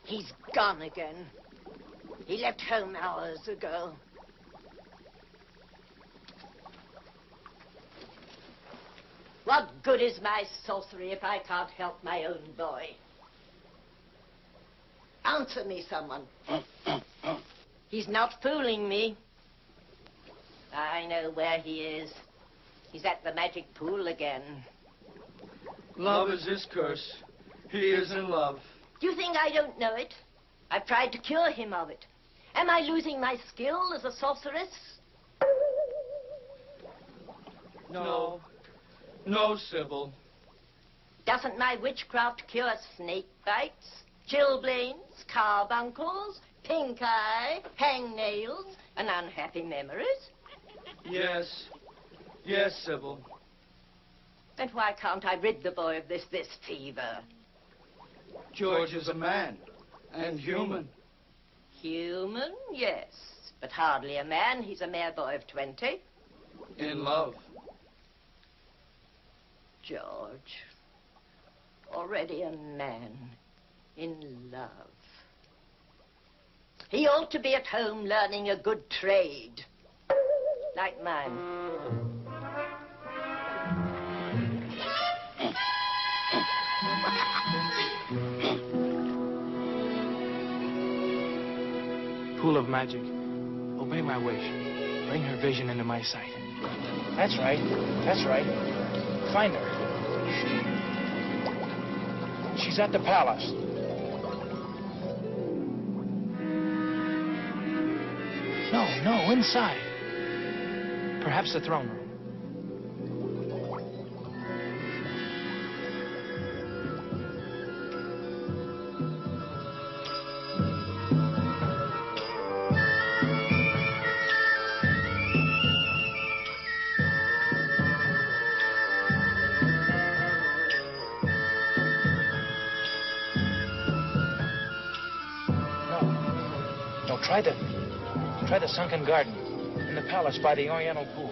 He's gone again. He left home hours ago. What good is my sorcery if I can't help my own boy? Answer me, someone. He's not fooling me. I know where he is. He's at the magic pool again. Love is his curse. He is in love. Do you think I don't know it? I've tried to cure him of it. Am I losing my skill as a sorceress? No. No, Sybil. Doesn't my witchcraft cure snake bites, chilblains, carbuncles, pink eye, hangnails, and unhappy memories? Yes. Yes, Sybil. Then why can't I rid the boy of this fever? George is a man. And human. Human, yes. But hardly a man. He's a mere boy of 20. In love. George. Already a man. In love. He ought to be at home learning a good trade. Like mine. Pool of magic. Obey my wish. Bring her vision into my sight. That's right. That's right. Find her. She's at the palace. No, inside. Perhaps the throne room. Try the sunken garden in the palace by the Oriental pool.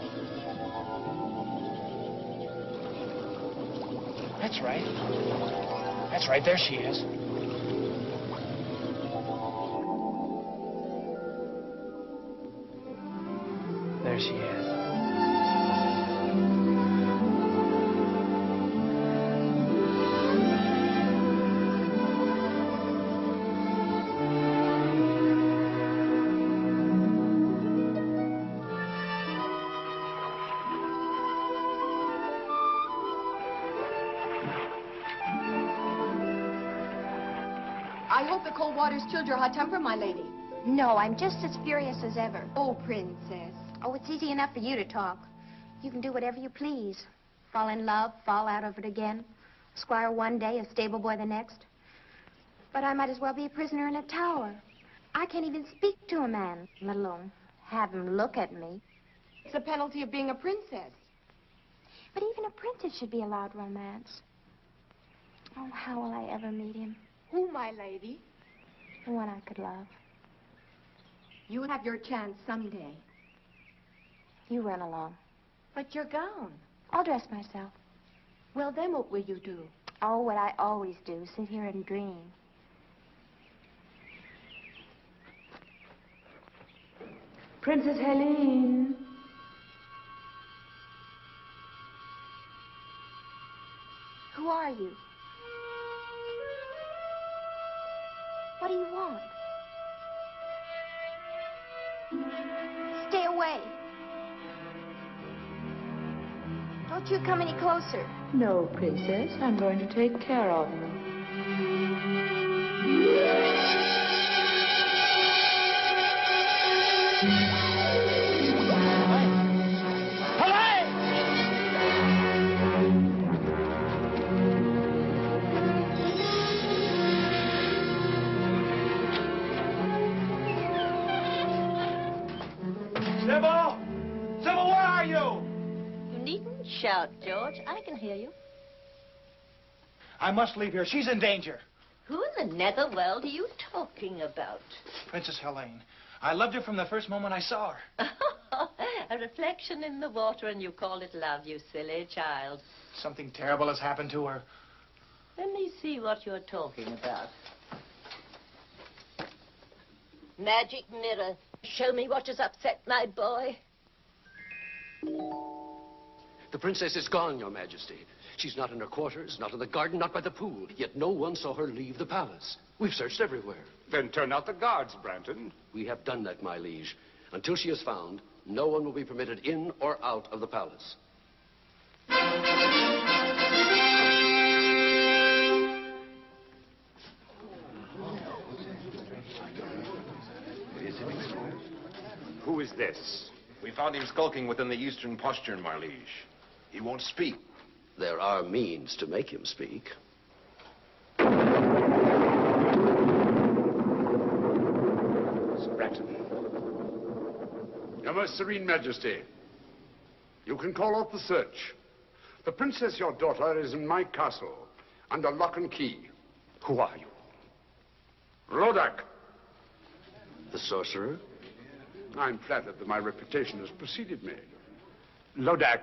That's right. That's right. There she is. There she is. I hope the cold water's chilled your hot temper, my lady. No, I'm just as furious as ever. Oh, princess. Oh, it's easy enough for you to talk. You can do whatever you please. Fall in love, fall out of it again. A squire one day, a stable boy the next. But I might as well be a prisoner in a tower. I can't even speak to a man, let alone have him look at me. It's the penalty of being a princess. But even a princess should be allowed romance. Oh, how will I ever meet him? Who, my lady? The one I could love. You'll have your chance someday. You run along. But your gown. I'll dress myself. Well, then what will you do? Oh, what I always do, sit here and dream. Princess Helene. Who are you? What do you want? Stay away. Don't you come any closer. No, princess. I'm going to take care of you. Sybil, where are you? You needn't shout, George. I can hear you. I must leave here. She's in danger. Who in the netherworld are you talking about? Princess Helene. I loved her from the first moment I saw her. A reflection in the water, and you call it love, you silly child. Something terrible has happened to her. Let me see what you're talking about. Magic mirror. Show me what has upset my boy. The princess is gone, Your Majesty. She's not in her quarters, not in the garden, not by the pool. Yet no one saw her leave the palace. We've searched everywhere. Then turn out the guards, Branton. We have done that, my liege. Until she is found, no one will be permitted in or out of the palace. Who is this? We found him skulking within the eastern postern, my liege. He won't speak. There are means to make him speak. Sir Branton. Your Most Serene Majesty, you can call off the search. The princess, your daughter, is in my castle, under lock and key. Who are you? Lodak. The sorcerer? I'm flattered that my reputation has preceded me. Lodak,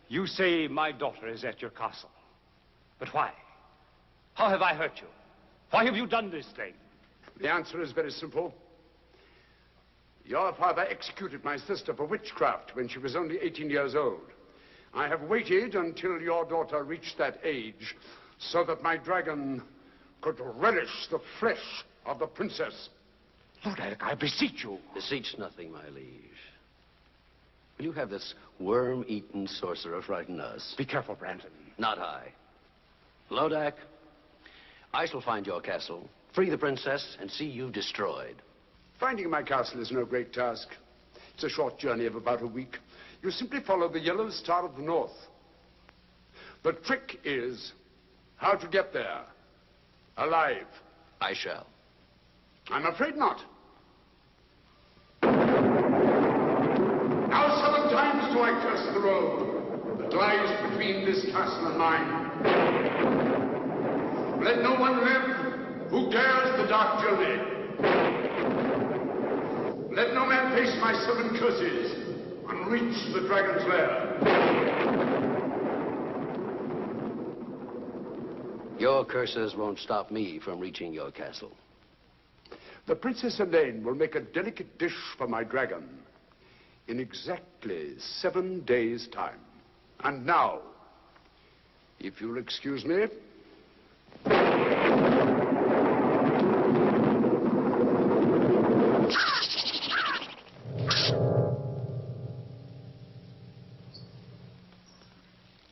you say my daughter is at your castle. But why? How have I hurt you? Why have you done this thing? The answer is very simple. Your father executed my sister for witchcraft when she was only 18 years old. I have waited until your daughter reached that age so that my dragon could relish the flesh of the princess. Lodak, I beseech you. Beseech nothing, my liege. Will you have this worm-eaten sorcerer frighten us? Be careful, Branton. Not I. Lodak, I shall find your castle, free the princess, and see you destroyed. Finding my castle is no great task. It's a short journey of about a week. You simply follow the yellow star of the north. The trick is how to get there, alive. I shall. I'm afraid not. Now 7 times do I curse the road that lies between this castle and mine. Let no one live who dares the dark journey. Let no man face my 7 curses and reach the dragon's lair. Your curses won't stop me from reaching your castle. The Princess Elaine will make a delicate dish for my dragon in exactly 7 days' time. And now, if you'll excuse me.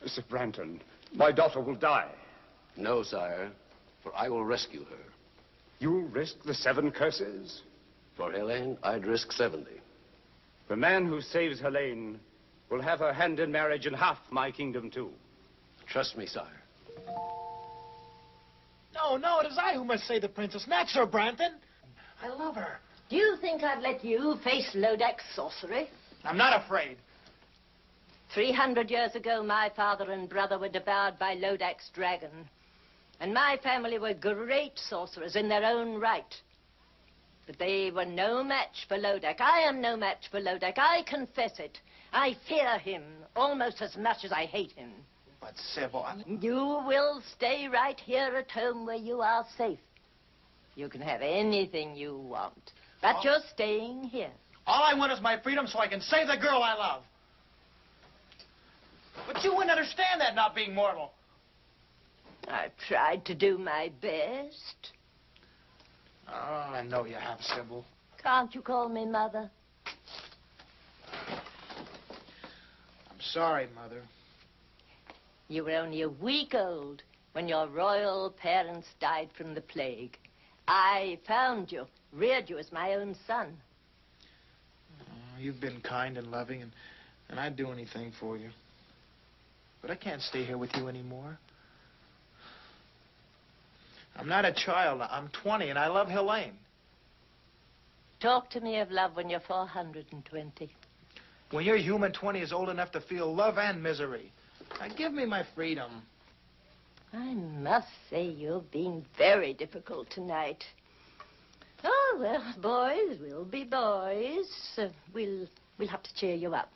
Sir Branton, my daughter will die. No, sire, for I will rescue her. You'll risk the 7 curses? For Helene, I'd risk 70. The man who saves Helene will have her hand in marriage and half my kingdom, too. Trust me, sire. No, it is I who must save the princess, not Sir Branton. I love her. Do you think I'd let you face Lodak's sorcery? I'm not afraid. 300 years ago, my father and brother were devoured by Lodak's dragon. And my family were great sorcerers in their own right. But they were no match for Lodak. I am no match for Lodak. I confess it. I fear him almost as much as I hate him. But, Sybil, You will stay right here at home where you are safe. You can have anything you want. But you're staying here. all I want is my freedom so I can save the girl I love. But you wouldn't understand that, not being mortal. I've tried to do my best. Oh, I know you have, Sybil. Can't you call me Mother? I'm sorry, Mother. You were only a week old when your royal parents died from the plague. I found you, reared you as my own son. Oh, you've been kind and loving, and I'd do anything for you. But I can't stay here with you anymore. I'm not a child. I'm 20, and I love Helene. Talk to me of love when you're 420. When your human 20 is old enough to feel love and misery. Now, give me my freedom. I must say you're being very difficult tonight. Oh, well, boys will be boys. We'll have to cheer you up.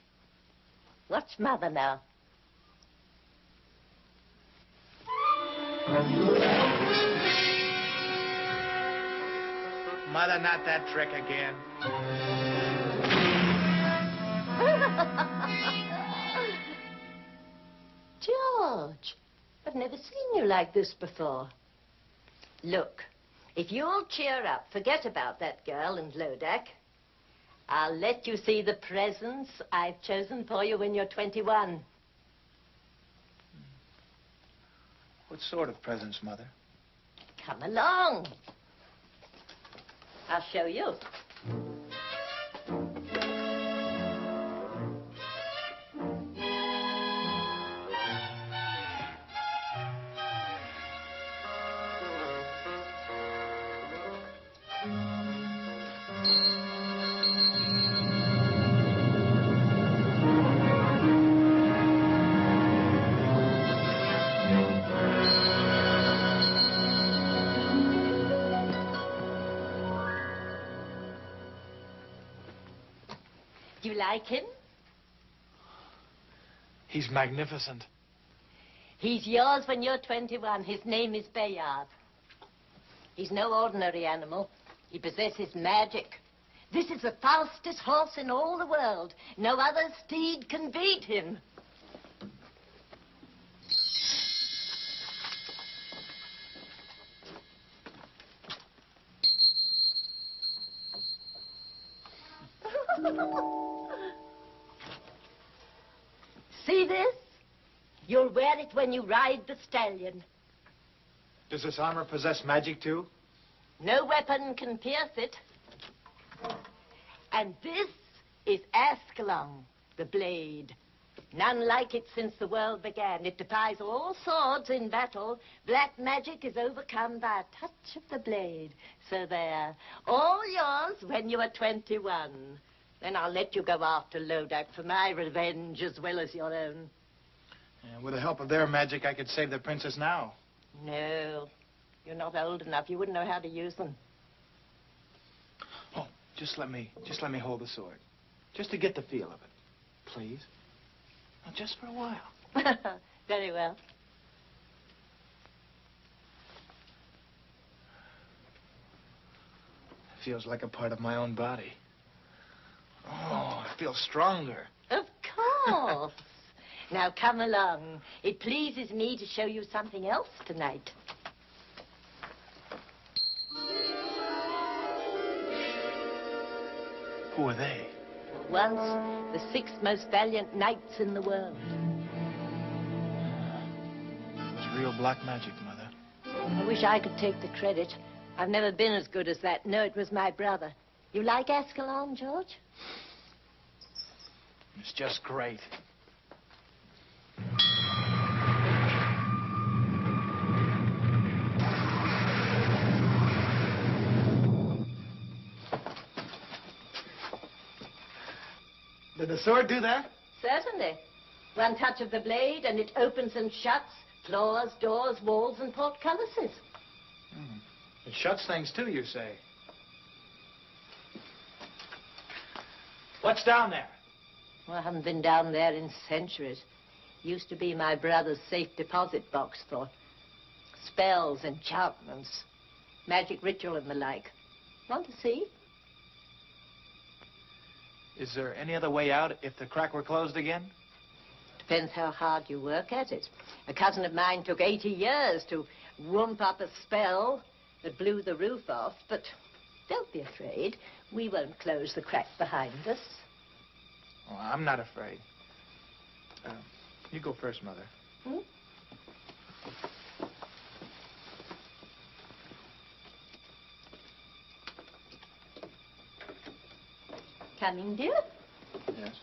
Watch Mother now. Mother, not that trick again. George, I've never seen you like this before. Look, if you'll cheer up, forget about that girl and Lodak, I'll let you see the presents I've chosen for you when you're 21. What sort of presents, Mother? Come along. I'll show you. Do you like him? He's magnificent. He's yours when you're 21. His name is Bayard. He's no ordinary animal. He possesses magic. This is the fastest horse in all the world. No other steed can beat him. See this? You'll wear it when you ride the stallion. Does this armor possess magic, too? No weapon can pierce it. And this is Ascalon, the blade. None like it since the world began. It defies all swords in battle. Black magic is overcome by a touch of the blade. So there, all yours when you are 21. Then I'll let you go after Lodak for my revenge as well as your own. And with the help of their magic, I could save the princess now. No, you're not old enough. You wouldn't know how to use them. Oh, just let me hold the sword. Just to get the feel of it. Please. Well, just for a while. Very well. It feels like a part of my own body. Oh, I feel stronger. Of course. Now, come along. It pleases me to show you something else tonight. Who are they? Once, the 6 most valiant knights in the world. It was real black magic, Mother. I wish I could take the credit. I've never been as good as that. No, it was my brother. You like Ascalon, George? It's just great. Did the sword do that? Certainly. One touch of the blade and it opens and shuts floors, doors, walls, and portcullises. It shuts things too, you say. What's down there? Well, I haven't been down there in centuries. Used to be my brother's safe deposit box for spells, enchantments, magic ritual and the like. Want to see? Is there any other way out if the crack were closed again? Depends how hard you work at it. A cousin of mine took 80 years to whoomp up a spell that blew the roof off, but don't be afraid. We won't close the crack behind us. Oh, I'm not afraid. You go first, Mother. Hmm? Coming, dear? Yes.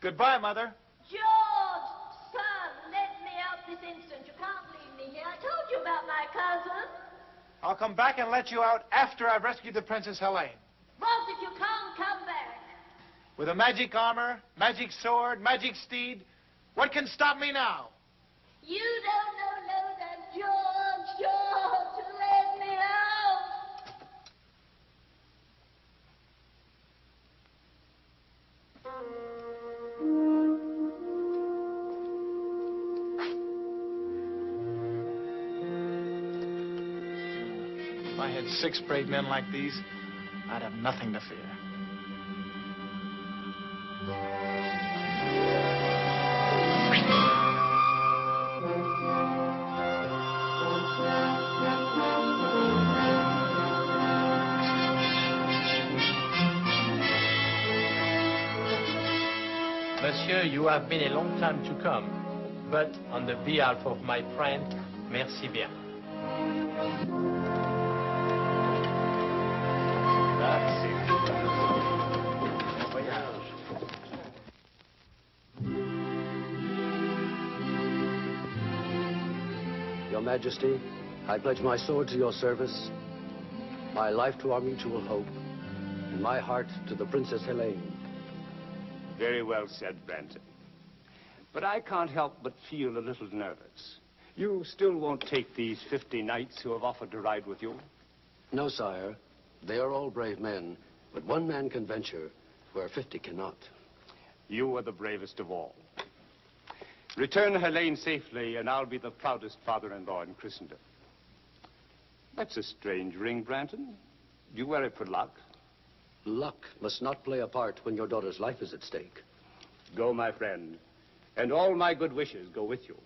Goodbye, Mother. George, son, let me out this instant. You can't leave me here. I told you about my cousin. I'll come back and let you out after I've rescued the Princess Helene. What if you can't come back? With a magic armor, magic sword, magic steed, what can stop me now? You don't know that, George. George, let me out. had 6 brave men like these, I'd have nothing to fear. Monsieur, you have been a long time to come, but on the behalf of my friend, merci bien. Your Majesty, I pledge my sword to your service, my life to our mutual hope, and my heart to the Princess Helene. Very well said, Branton. But I can't help but feel a little nervous. You still won't take these 50 knights who have offered to ride with you? No, sire. They are all brave men, but one man can venture where 50 cannot. You are the bravest of all. Return Helene safely, and I'll be the proudest father-in-law in Christendom. That's a strange ring, Branton. Do you wear it for luck? Luck must not play a part when your daughter's life is at stake. Go, my friend, and all my good wishes go with you.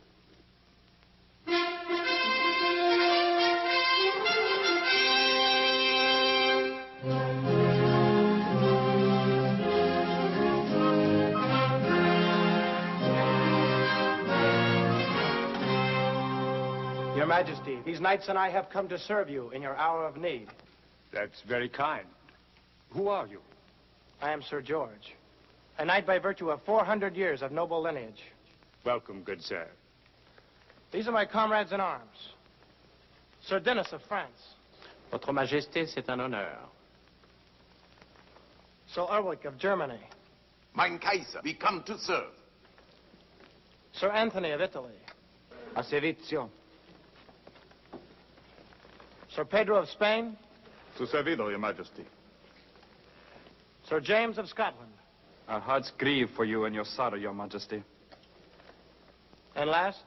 Your Majesty, these knights and I have come to serve you in your hour of need. That's very kind. Who are you? I am Sir George, a knight by virtue of 400 years of noble lineage. Welcome, good sir. These are my comrades in arms. Sir Denis of France. Votre Majesté, c'est un honneur. Sir Ulrich of Germany. Mein Kaiser, we come to serve. Sir Anthony of Italy. A servizio. Sir Pedro of Spain. Su servido, Your Majesty. Sir James of Scotland. Our hearts grieve for you and your sorrow, Your Majesty. And last,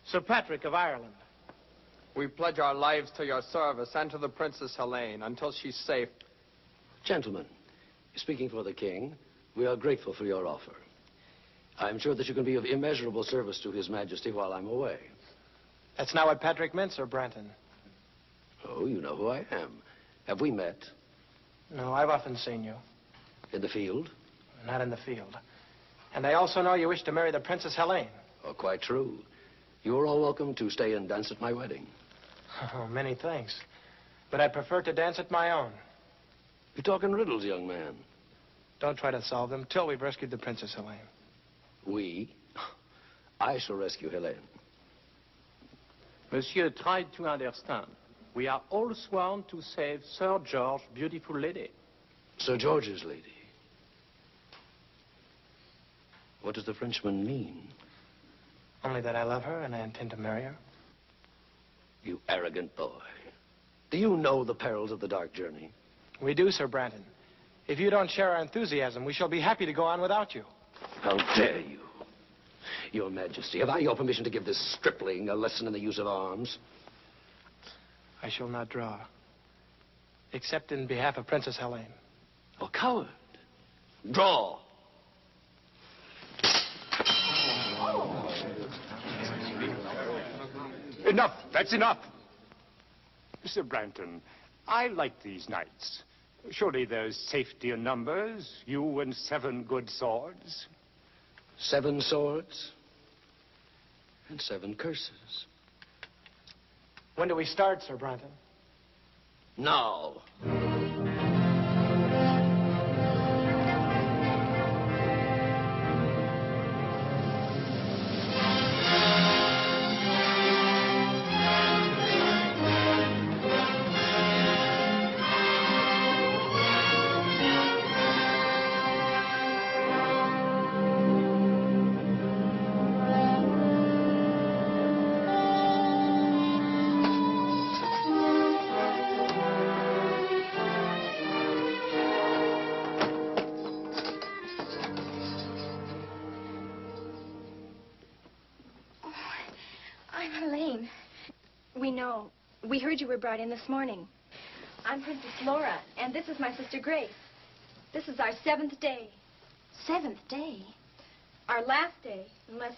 Sir Patrick of Ireland. We pledge our lives to your service and to the Princess Helene until she's safe. Gentlemen, speaking for the king, we are grateful for your offer. I'm sure that you can be of immeasurable service to His Majesty while I'm away. That's not what Patrick meant, Sir Branton. Oh, you know who I am. Have we met? No, I've often seen you. In the field? Not in the field. And I also know you wish to marry the Princess Helene. Oh, quite true. You are all welcome to stay and dance at my wedding. Oh, many thanks. But I prefer to dance at my own. You're talking riddles, young man. Don't try to solve them till we've rescued the Princess Helene. We? I shall rescue Helene. Monsieur, try to understand. We are all sworn to save Sir George, beautiful lady. Sir George's lady. What does the Frenchman mean? Only that I love her and I intend to marry her. You arrogant boy. Do you know the perils of the dark journey? We do, Sir Branton. If you don't share our enthusiasm, we shall be happy to go on without you. How dare you? Your Majesty, have I your permission to give this stripling a lesson in the use of arms? I shall not draw. Except in behalf of Princess Helene. Oh, coward. Draw. Enough. That's enough. Sir Branton, I like these knights. Surely there's safety in numbers. You and 7 good swords. 7 swords and 7 curses. When do we start, Sir Branton? Now. I'm Helene. We know. We heard you were brought in this morning. I'm Princess Laura, and this is my sister Grace. This is our 7th day. 7th day? Our last day, unless...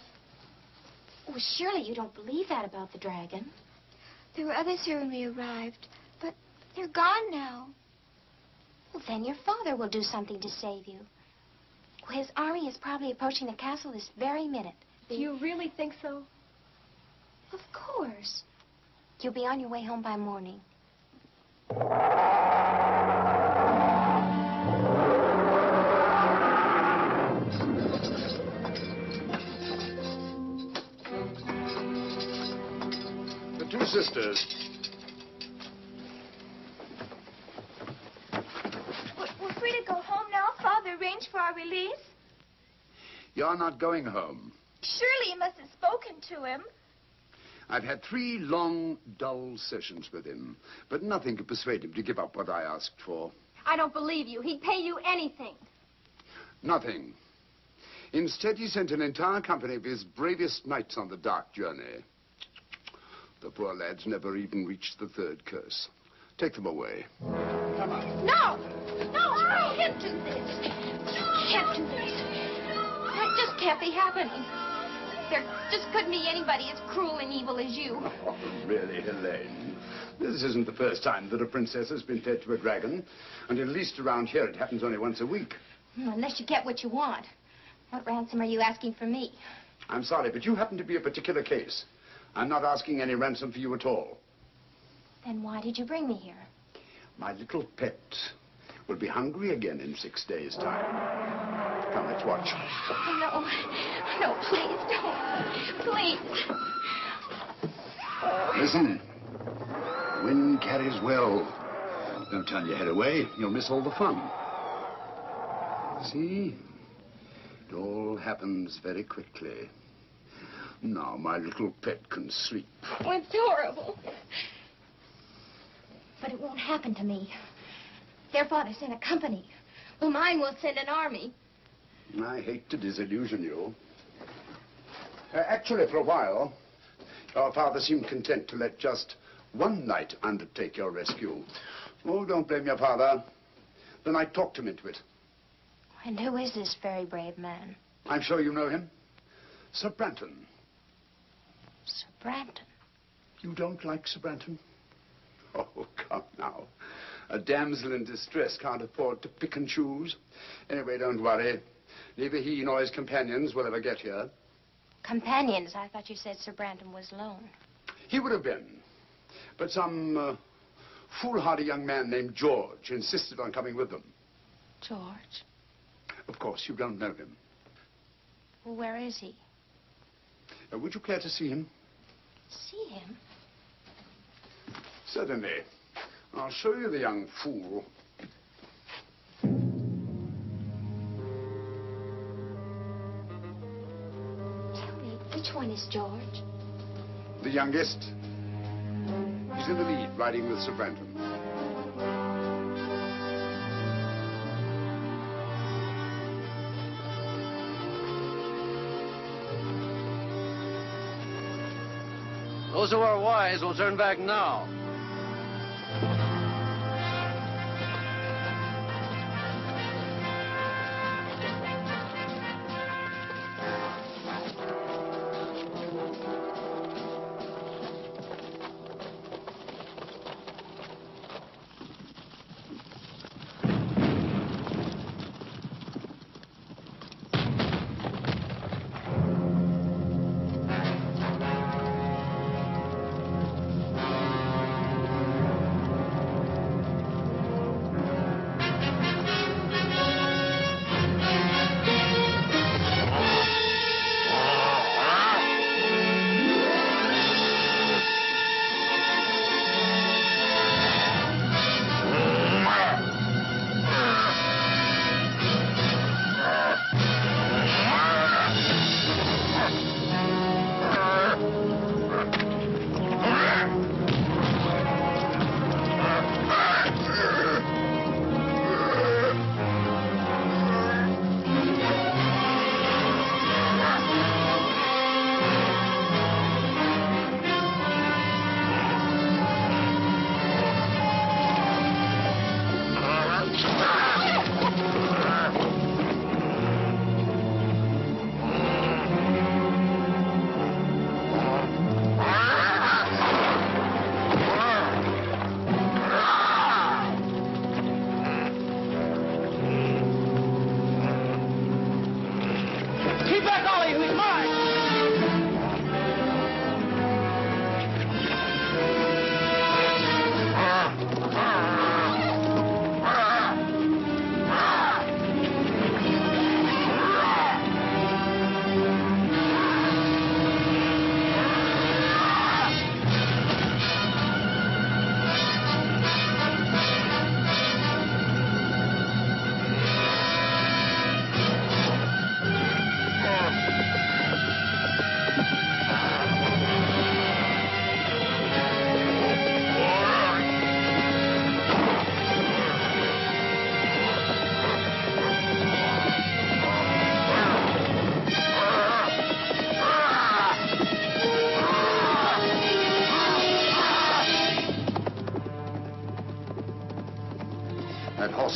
Oh, surely you don't believe that about the dragon. There were others here when we arrived, but they're gone now. Well, then your father will do something to save you. His army is probably approaching the castle this very minute. Do you really think so? Of course. You'll be on your way home by morning. The two sisters. We're free to go home now. Father arranged for our release. You're not going home. Surely you must have spoken to him. I've had 3 long, dull sessions with him, but nothing could persuade him to give up what I asked for. I don't believe you. He'd pay you anything. Nothing. Instead, he sent an entire company of his bravest knights on the dark journey. The poor lads never even reached the 3rd curse. Take them away. Come on. No! No, I can't do this. You can't do this. That just can't be happening. There just couldn't be anybody as cruel and evil as you. Oh, really, Helene? This isn't the first time that a princess has been fed to a dragon. And at least around here, it happens only once a week. Unless you get what you want. What ransom are you asking for me? I'm sorry, but you happen to be a particular case. I'm not asking any ransom for you at all. Then why did you bring me here? My little pet will be hungry again in 6 days' time. Come, let's watch. Oh, no. No, please, don't. Please. Listen. Wind carries well. Don't turn your head away. You'll miss all the fun. See? It all happens very quickly. Now my little pet can sleep. Oh, it's horrible. But it won't happen to me. Their father sent a company. Well, mine will send an army. I hate to disillusion you. Actually, for a while, your father seemed content to let just one knight undertake your rescue. Oh, don't blame your father. The knight talked him into it. And who is this very brave man? I'm sure you know him. Sir Branton. Sir Branton? You don't like Sir Branton? Oh, come now. A damsel in distress can't afford to pick and choose. Anyway, don't worry. Neither he nor his companions will ever get here. Companions? I thought you said Sir Branton was alone. He would have been. But some foolhardy young man named George insisted on coming with them. George? Of course, you don't know him. Well, where is he? Would you care to see him? See him? Certainly. I'll show you the young fool. Tell me, which one is George? The youngest. He's in the lead, riding with Sir Branton. Those who are wise will turn back now.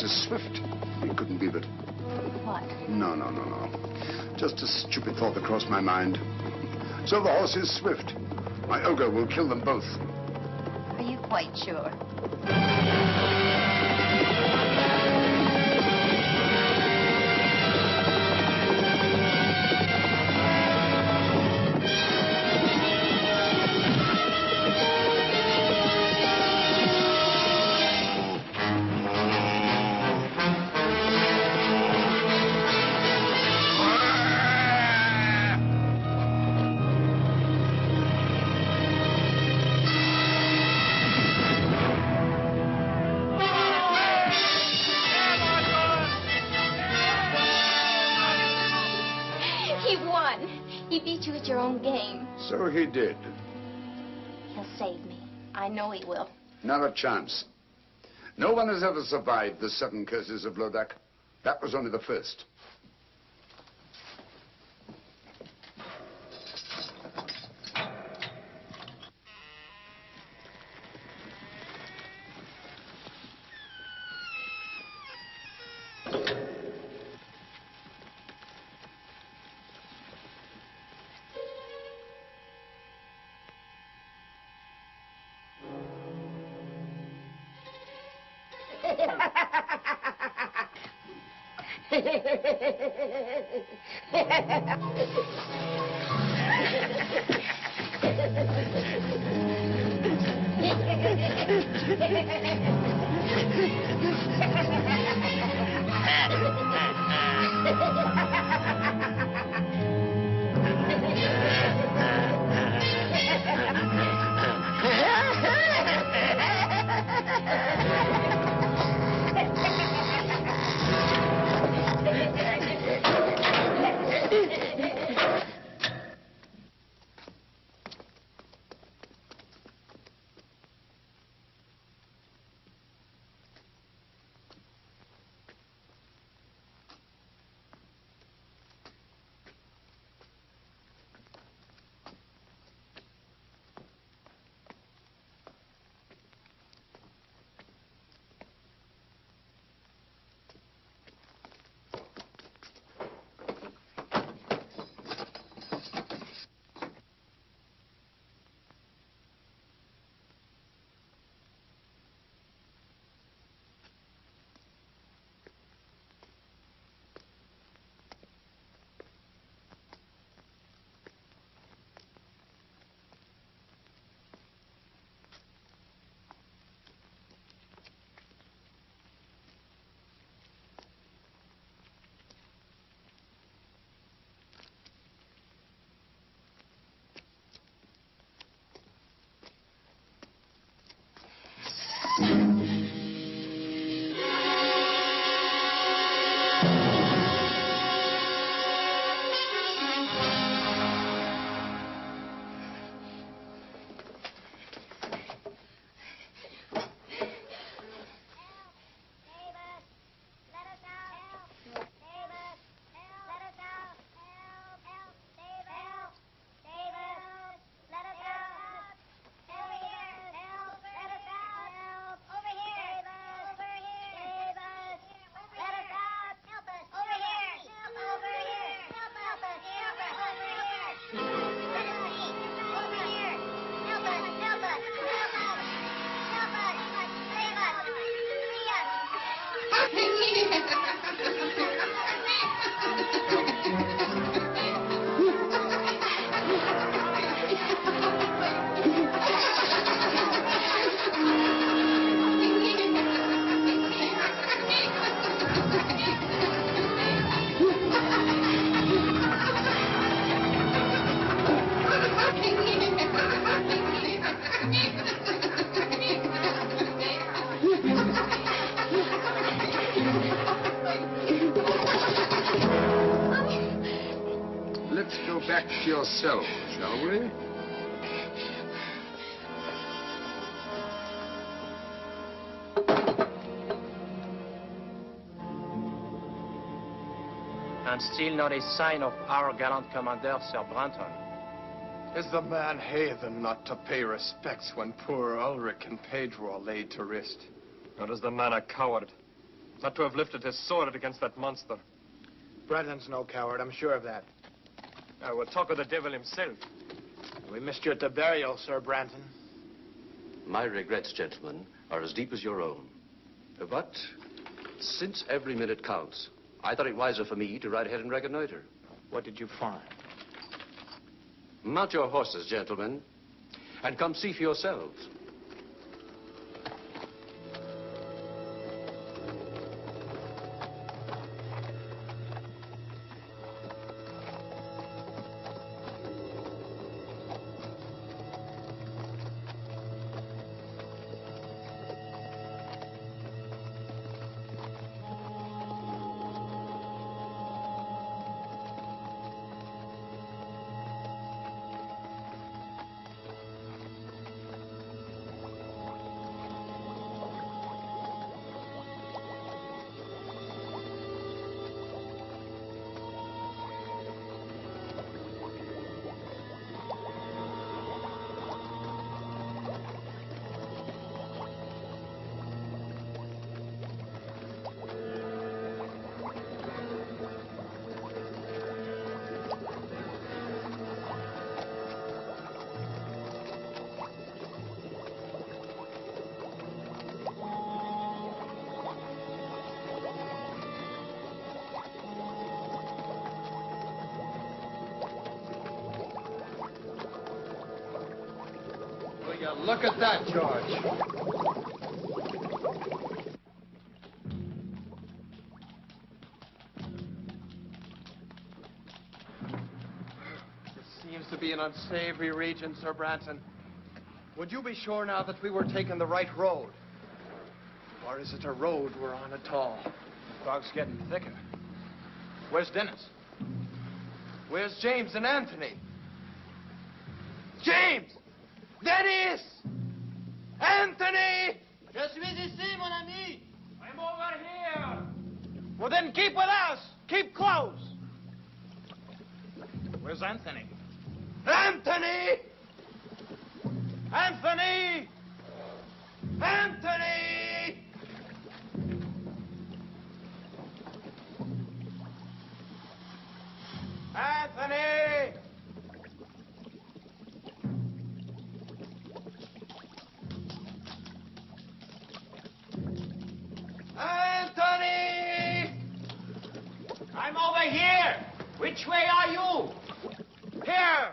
horse is swift. It couldn't be that. What? No. Just a stupid thought that crossed my mind. So the horse is swift. My ogre will kill them both. Are you quite sure? He beat you at your own game. So he did. He'll save me. I know he will. Not a chance. No one has ever survived the 7 curses of Lodak. That was only the first. Let's go back to your cell, shall we? And still not a sign of our gallant commander, Sir Branton. Is the man heathen not to pay respects when poor Ulrich and Pedro are laid to rest? Or is the man a coward? not to have lifted his sword against that monster. Brandon's no coward, I'm sure of that. I will talk of the devil himself. We missed you at the burial, Sir Brandon. My regrets, gentlemen, are as deep as your own. But since every minute counts, I thought it wiser for me to ride ahead and reconnoiter. What did you find? Mount your horses, gentlemen, and come see for yourselves. Look at that, George. This seems to be an unsavory region, Sir Branton. Would you be sure now that we were taking the right road? Or is it a road we're on at all? The fog's getting thicker. Where's Dennis? Where's James and Anthony? James! Dennis! Anthony! Je suis ici, mon ami. I'm over here. Well, then keep with us. Keep close. Where's Anthony? Anthony! Anthony! Anthony! Anthony! Anthony! I'm over here. Which way are you? Here!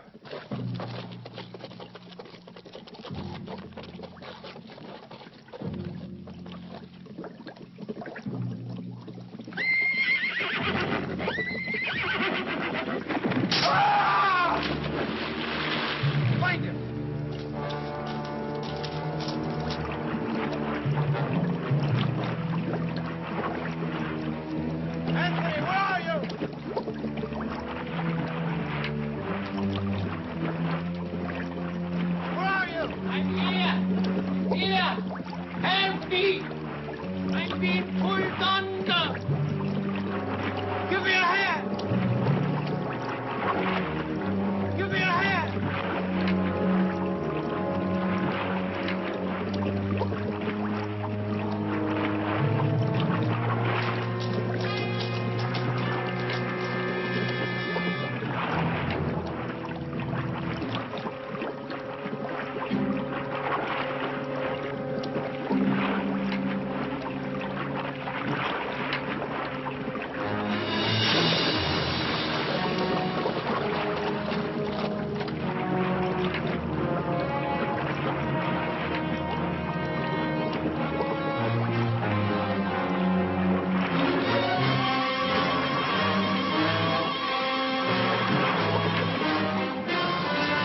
Ah! Find him! Anthony, where are you? Where are you? I'm here. Here. Help me. I'm being pulled under. Give me a hand! Give me a hand!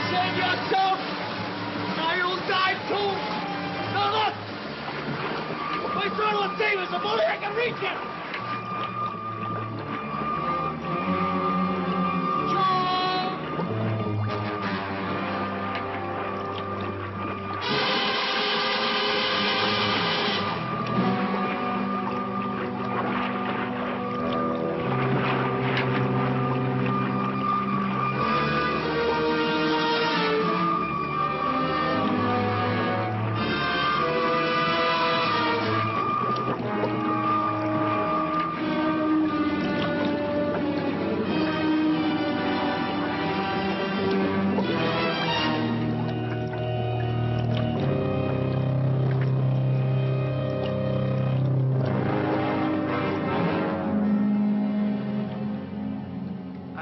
Save yourself. Now you'll die too. No, look. My son will save us. If only I can reach him.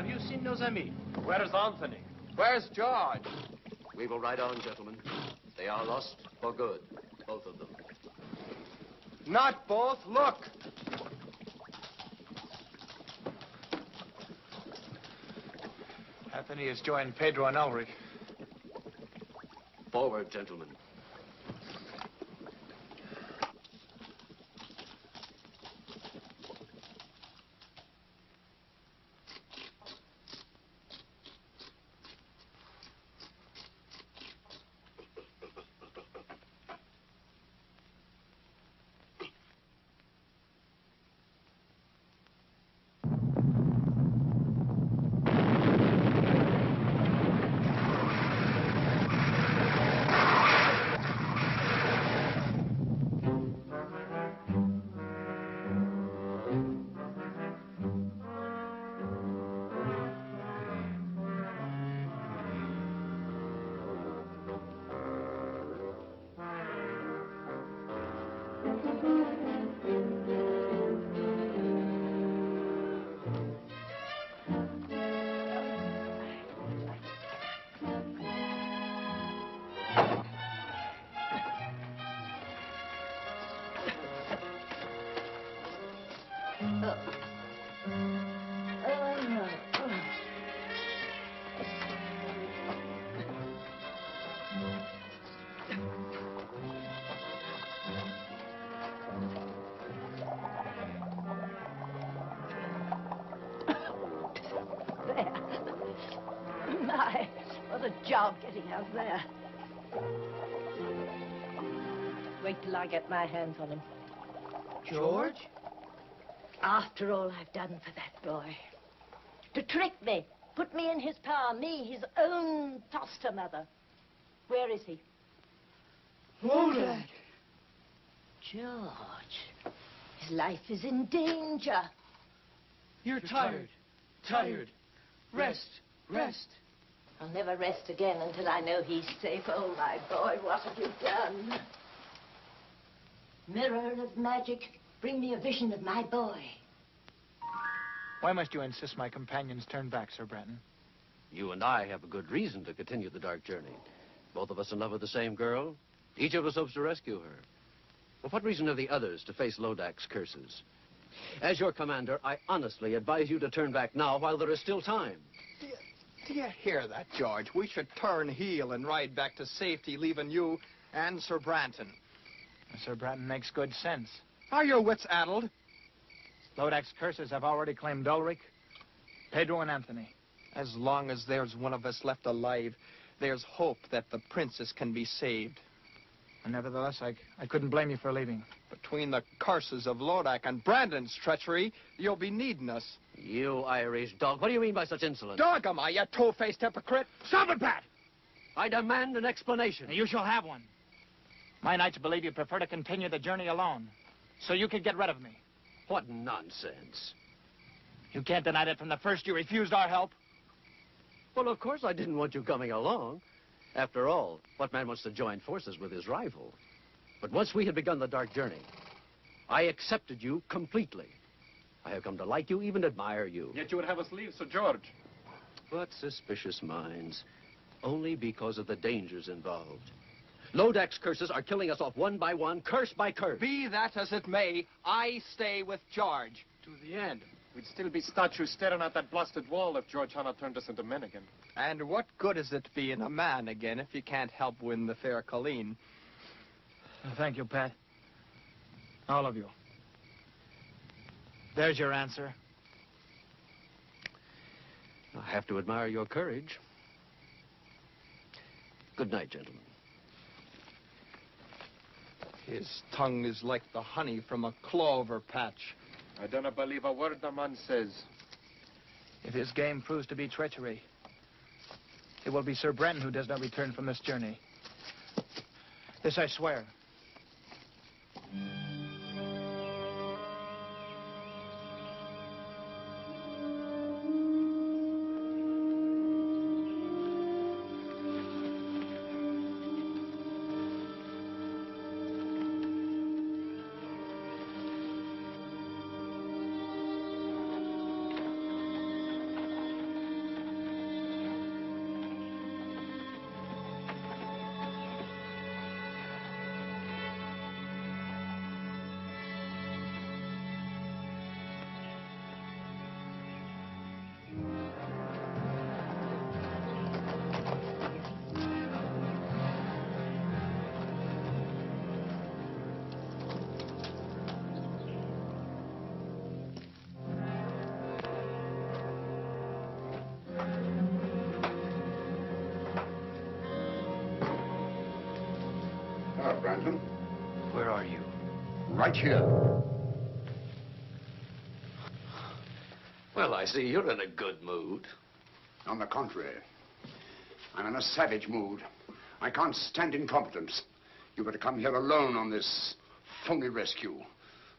Have you seen nos amis? Where's Anthony? Where's George? We will ride on, gentlemen. They are lost for good, both of them. Not both. Look. Anthony has joined Pedro and Ulrich. Forward, gentlemen. My, what a job getting out there. Wait till I get my hands on him. George? After all I've done for that boy. To trick me, put me in his power, me, his own foster mother. Where is he? Lodak! George, his life is in danger. You're tired. Tired. Rest. Rest. I'll never rest again until I know he's safe. Oh, my boy, what have you done? Mirror of magic, bring me a vision of my boy. Why must you insist my companions turn back, Sir Branton? You and I have a good reason to continue the dark journey. Both of us in love with the same girl. Each of us hopes to rescue her. Well, what reason have the others to face Lodak's curses? As your commander, I honestly advise you to turn back now while there is still time. Do you hear that, George? We should turn heel and ride back to safety, leaving you and Sir Branton. Sir Branton makes good sense. Are your wits addled? Lodak's curses have already claimed Ulrich, Pedro, and Anthony. As long as there's one of us left alive, there's hope that the princess can be saved. And nevertheless, I couldn't blame you for leaving. Between the curses of Lodak and Brandon's treachery, you'll be needing us. You Irish dog. What do you mean by such insolence? Dog am I, you two-faced hypocrite? Stop it, Pat! I demand an explanation. You shall have one. My knights believe you prefer to continue the journey alone, so you could get rid of me. What nonsense. You can't deny that from the first you refused our help. Well, of course I didn't want you coming along. After all, what man wants to join forces with his rival? But once we had begun the dark journey, I accepted you completely. I have come to like you, even admire you. Yet you would have us leave, Sir George. But suspicious minds, only because of the dangers involved. Lodak's curses are killing us off one by one, curse by curse. Be that as it may, I stay with George. To the end. We'd still be statues staring at that blasted wall if George Hanna turned us into men again. And what good is it being a man again if you can't help win the fair Colleen? Thank you, Pat. All of you. There's your answer. I have to admire your courage. Good night, gentlemen. His tongue is like the honey from a clover patch. I don't believe a word the man says. If his game proves to be treachery, it will be Sir Branton who does not return from this journey. This I swear. Brandon. Where are you? Right here. Well, I see you're in a good mood. On the contrary, I'm in a savage mood. I can't stand incompetence. You were to come here alone on this phony rescue.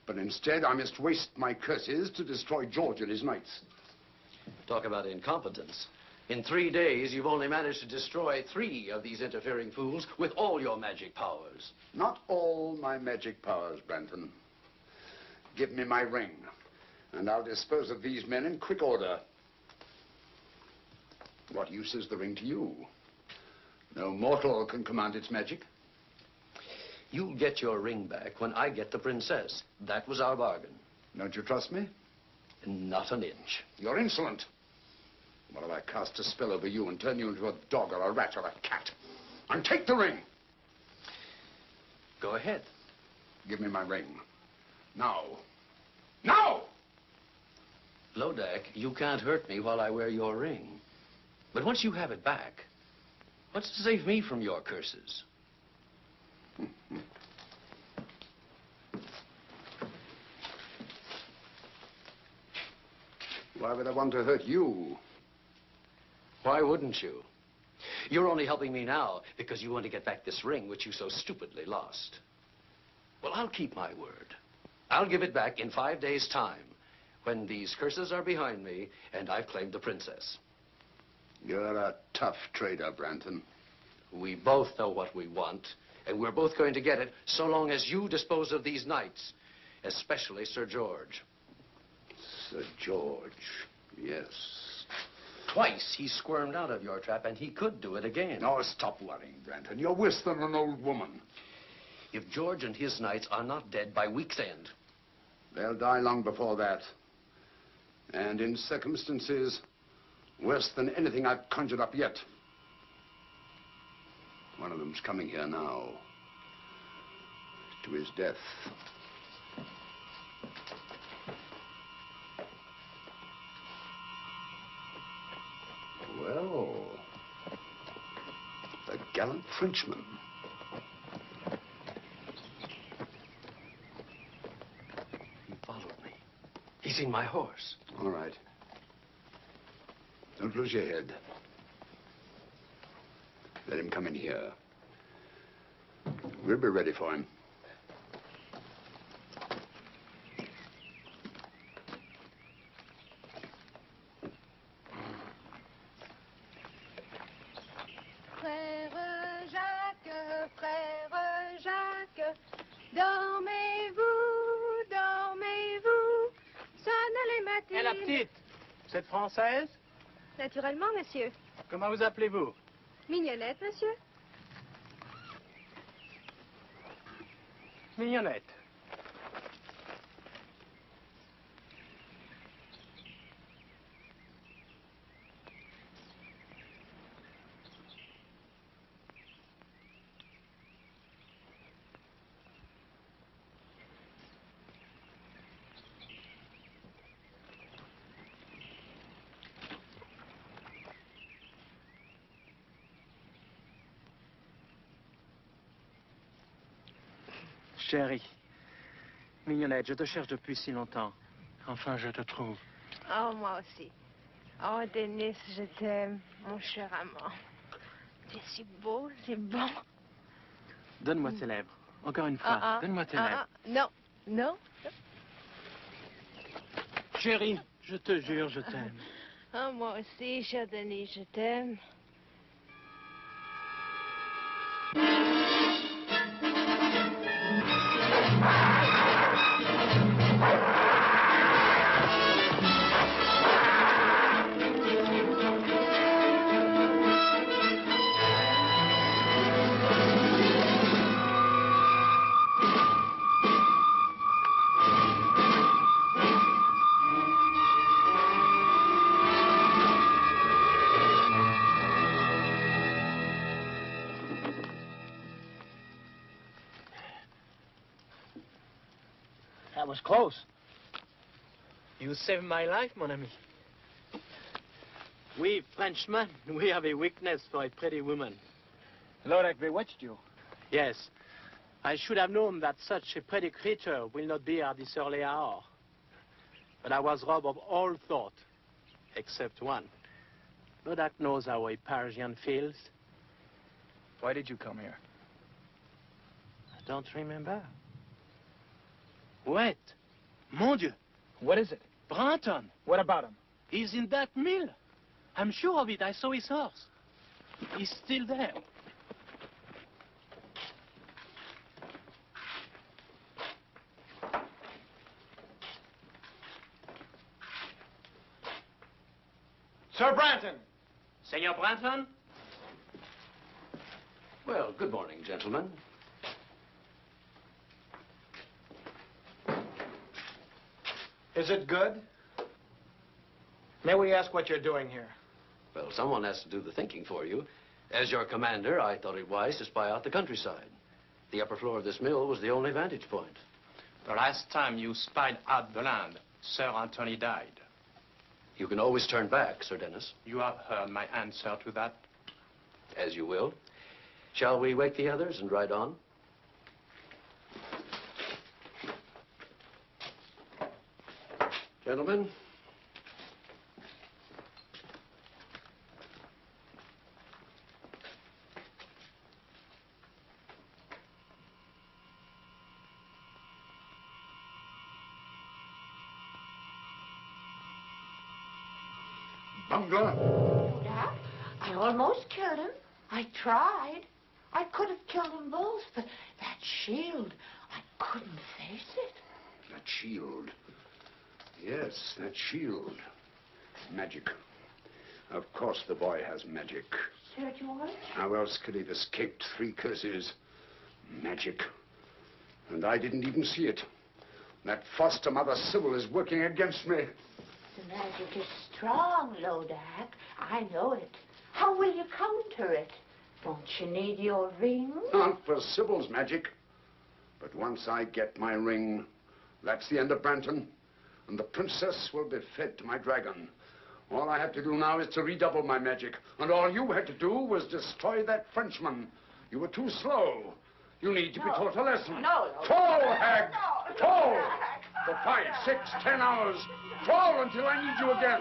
But instead, I must waste my curses to destroy George and his knights. Talk about incompetence. In 3 days, you've only managed to destroy 3 of these interfering fools with all your magic powers. Not all my magic powers, Brandon. Give me my ring, and I'll dispose of these men in quick order. What use is the ring to you? No mortal can command its magic. You'll get your ring back when I get the princess. That was our bargain. Don't you trust me? Not an inch. You're insolent. What if I cast a spell over you and turn you into a dog or a rat or a cat? And take the ring! Go ahead. Give me my ring. Now. Now! Lodak, you can't hurt me while I wear your ring. But once you have it back, what's to save me from your curses? Why would I want to hurt you? Why wouldn't you? You're only helping me now because you want to get back this ring which you so stupidly lost. Well, I'll keep my word. I'll give it back in 5 days' time, when these curses are behind me and I've claimed the princess. You're a tough trader, Brandon. We both know what we want, and we're both going to get it so long as you dispose of these knights, especially Sir George. Sir George, yes. Twice he squirmed out of your trap, and he could do it again. Oh, stop worrying, Brandon. You're worse than an old woman. If George and his knights are not dead by week's end, they'll die long before that. And in circumstances worse than anything I've conjured up yet. One of them's coming here now. To his death. Well, the gallant Frenchman. He followed me. He's seen my horse. All right. Don't lose your head. Let him come in here. We'll be ready for him. Frère Jacques, dormez-vous, dormez-vous, sonne les matines. Et la petite, vous êtes française? Naturellement, monsieur. Comment vous appelez-vous? Mignonnette, monsieur. Mignonnette. Chérie, Mignonnette, je te cherche depuis si longtemps. Enfin, je te trouve. Oh, moi aussi. Oh, Denis, je t'aime, mon cher amant. Tu es si beau, si bon. Donne-moi tes lèvres. Encore une fois, donne-moi tes lèvres. Non, non. Chérie, je te jure, je t'aime. Oh, moi aussi, cher Denis, je t'aime. That was close. You saved my life, mon ami. We Frenchmen, we have a weakness for a pretty woman. Lodak bewitched you. Yes, I should have known that such a pretty creature will not be at this early hour. But I was robbed of all thought, except one. Lodak knows how a Parisian feels. Why did you come here? I don't remember. Wait. Mon Dieu. What is it? Branton. What about him? He's in that mill. I'm sure of it. I saw his horse. He's still there. Sir Branton! Senor Branton? Well, good morning, gentlemen. Is it good? May we ask what you're doing here? Well, someone has to do the thinking for you. As your commander, I thought it wise to spy out the countryside. The upper floor of this mill was the only vantage point. The last time you spied out the land, Sir Anthony died. You can always turn back, Sir Dennis. You have heard my answer to that. As you will. Shall we wake the others and ride on? Gentlemen. Bungler. Lodak, I almost killed him. I tried. I could have killed them both, but that shield, I couldn't face it. That shield. Yes, that shield. Magic. Of course the boy has magic. Sir George? How else could he have escaped 3 curses? Magic. And I didn't even see it. That foster mother Sybil is working against me. The magic is strong, Lodak. I know it. How will you counter it? Don't you need your ring? Not for Sybil's magic. But once I get my ring, that's the end of Branton. And the princess will be fed to my dragon. All I have to do now is to redouble my magic. And all you had to do was destroy that Frenchman. You were too slow. You need to be taught a lesson. No. Fall, hag! Fall! For 5, 6, 10 hours. Fall until I need you again.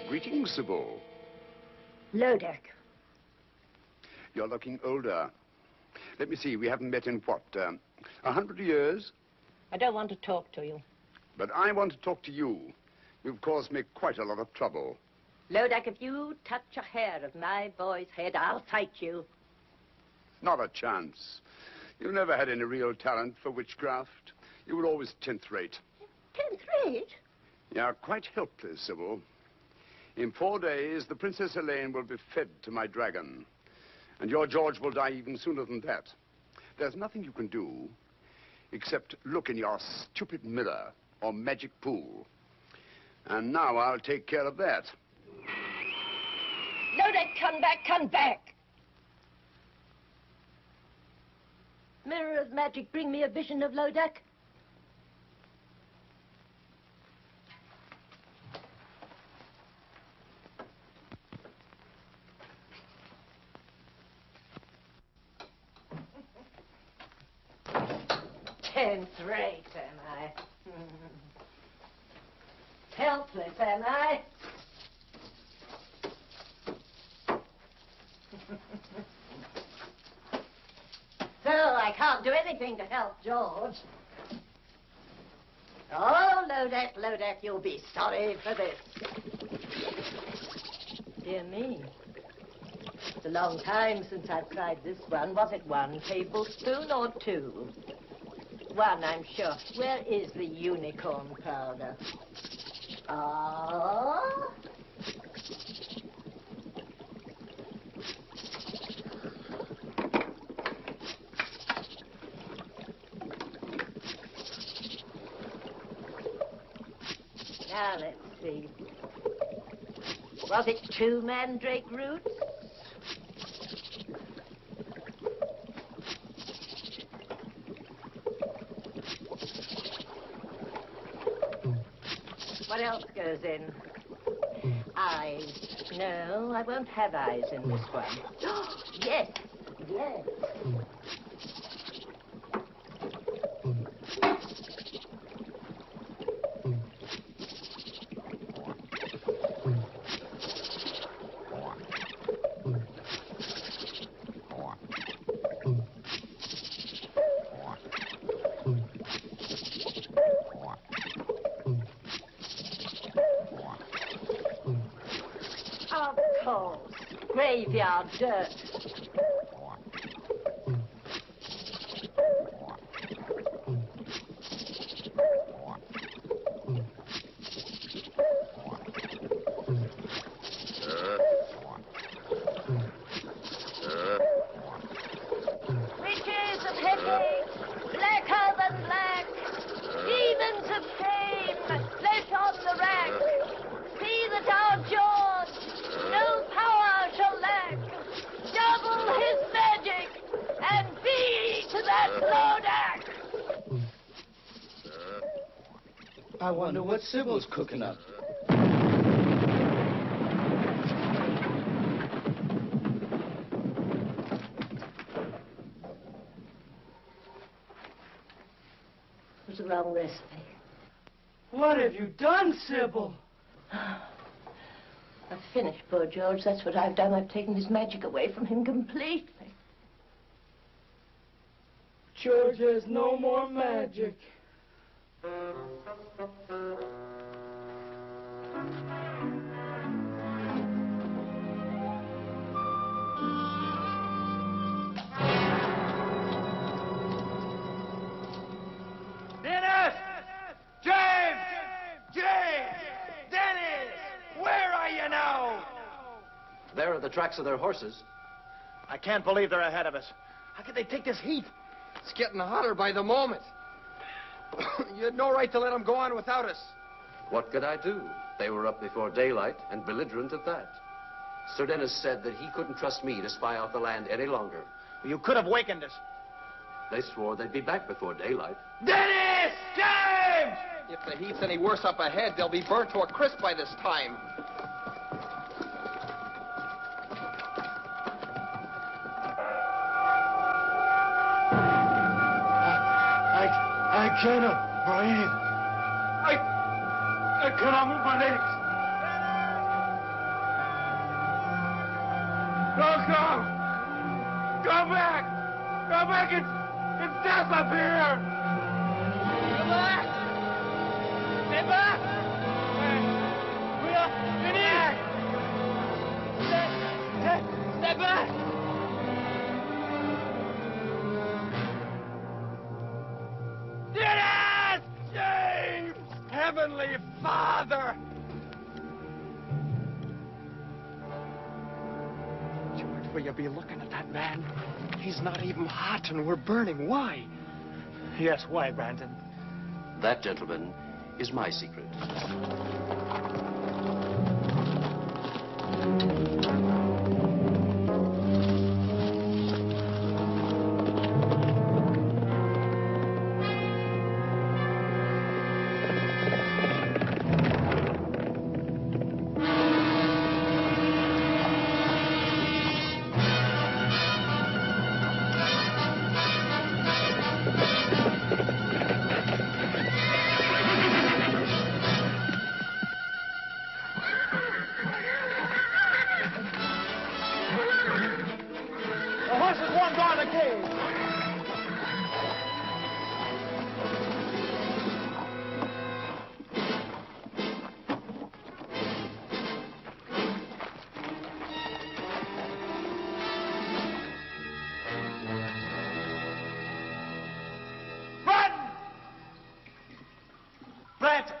Greetings, Sybil. Lodak. You're looking older. Let me see, we haven't met in what, 100 years? I don't want to talk to you. But I want to talk to you. You've caused me quite a lot of trouble. Lodak, if you touch a hair of my boy's head, I'll fight you. Not a chance. You never had any real talent for witchcraft. You were always 10th rate. 10th rate? You're quite helpless, Sybil. In 4 days, the Princess Helene will be fed to my dragon. And your George will die even sooner than that. There's nothing you can do except look in your stupid mirror or magic pool. And now I'll take care of that. Lodak, come back, come back! Mirror of magic, bring me a vision of Lodak. Tenth rate, am I? Helpless, am I? So I can't do anything to help George. Oh, Lodak, Lodak, you'll be sorry for this. Dear me. It's a long time since I've tried this one. Was it 1 tablespoon or 2? 1, I'm sure. Where is the unicorn powder? Ah. Now, let's see. Was it 2 mandrake roots? What else goes in? Eyes. No, I won't have eyes in this one. Yes, yes. Of course. Graveyard dirt. Riches of headache, blacker than black, demons of pain, flesh on the rack. See that our jaws no power shall lack. Double his magic and be to that Lodak. I wonder what Sybil's cooking up. It was the wrong recipe. What have you done, Sybil? I've finished poor George. That's what I've done. I've taken his magic away from him completely. George has no more magic. Dennis! James! James! Dennis! Where are you now? There are the tracks of their horses. I can't believe they're ahead of us. How could they take this heat? It's getting hotter by the moment. You had no right to let them go on without us. What could I do? They were up before daylight and belligerent at that. Sir Dennis said that he couldn't trust me to spy out the land any longer. You could have wakened us. They swore they'd be back before daylight. Dennis! James! If the heat's any worse up ahead, they'll be burnt to a crisp by this time. I cannot breathe. I cannot move my legs. Don't come! Come back! Come back! It's death up here! Come back! Stay back! We are finished! Stay back! Dennis! James! Heavenly Father! George, will you be looking at that man? He's not even hot and we're burning. Why? Yes, why, Brandon? That, gentlemen, is my secret. The horses won't guard the cage. Run! Brett!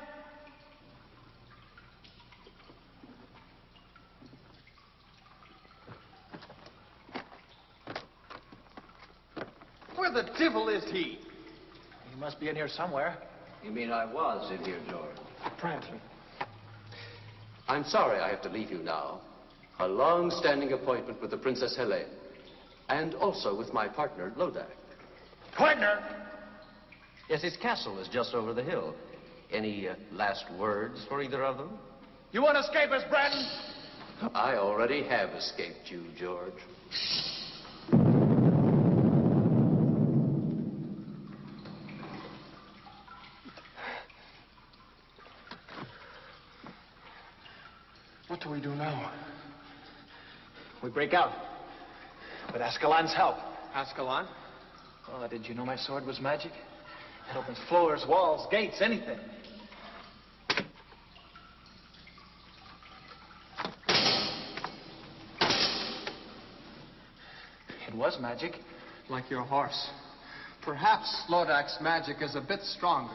Where the devil is he? He must be in here somewhere. You mean I was in here, George? Brandon. I'm sorry I have to leave you now. A long-standing appointment with the Princess Helene. And also with my partner, Lodak. Partner? Yes, his castle is just over the hill. Any last words for either of them? You want to escape us, Brandon? I already have escaped you, George. What do we do now? We break out. With Ascalon's help. Ascalon? Oh, did you know my sword was magic? It opens floors, walls, gates, anything. It was magic. Like your horse. Perhaps Lodak's magic is a bit stronger.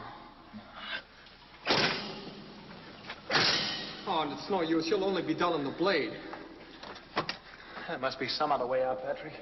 Oh, and it's no use. You'll only be dulling the blade. There must be some other way out, Patrick.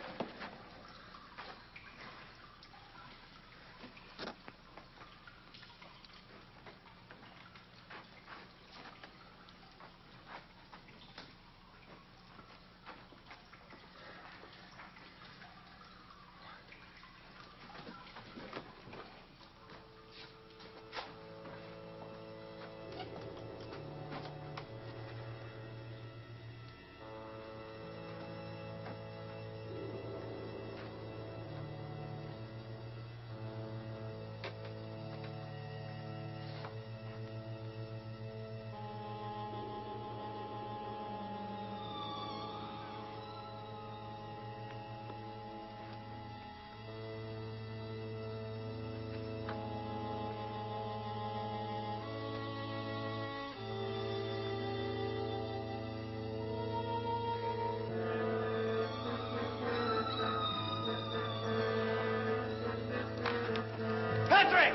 Patrick!